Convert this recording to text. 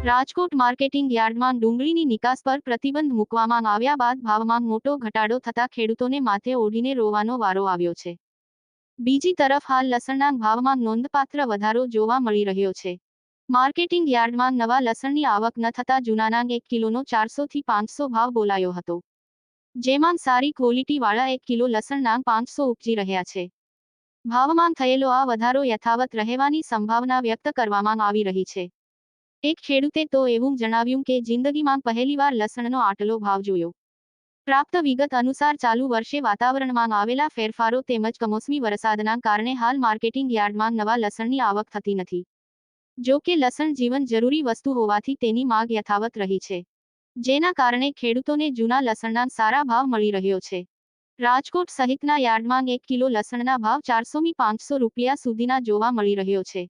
Rajkot marketing યાર્ડમાં ડુંગળીની નિકાસ પર પ્રતિબંધ મૂકવામાં આવ્યા બાદ ભાવમાં મોટો ઘટાડો થતા ખેડૂતોને માથે ઓઢીને રોવાનો વારો આવ્યો છે. બીજી તરફ હાલ લસણના ભાવમાં નોંધપાત્ર વધારો જોવા મળી રહ્યો છે. માર્કેટિંગ યાર્ડમાં નવા લસણની આવક ન થતા જૂનાના 1 કિલોનો 400 થી 500 ભાવ બોલાયો હતો, જેમાં સારી ક્વોલિટીવાળા 1 કિલો લસણના 500 ઉપજી રહ્યા છે. ભાવમાં થયેલો આ વધારો યથાવત રહેવાની સંભાવના વ્યક્ત કરવામાં આવી રહી છે. એક ખેડૂતે તો એવું જણાવ્યું કે જિંદગીમાં પહેલીવાર લસણનો આટલો ભાવ જોયો. પ્રાપ્ત વિગત અનુસાર ચાલુ વર્ષે વાતાવરણમાં આવેલા ફેરફારો તેમજ કમોસમી વરસાદના કારણે હાલ માર્કેટિંગ યાર્ડમાં નવા લસણની આવક થતી નથી. જો કે લસણ જીવન જરૂરી વસ્તુ હોવાથી તેની માંગ યથાવત રહી છે, જેના કારણે ખેડૂતોને જૂના લસણના સારા ભાવ મળી રહ્યો છે. રાજકોટ સહિતના યાર્ડમાં 1 કિલો લસણના ભાવ 400 થી 500 રૂપિયા સુધીના જોવા મળી રહ્યો છે.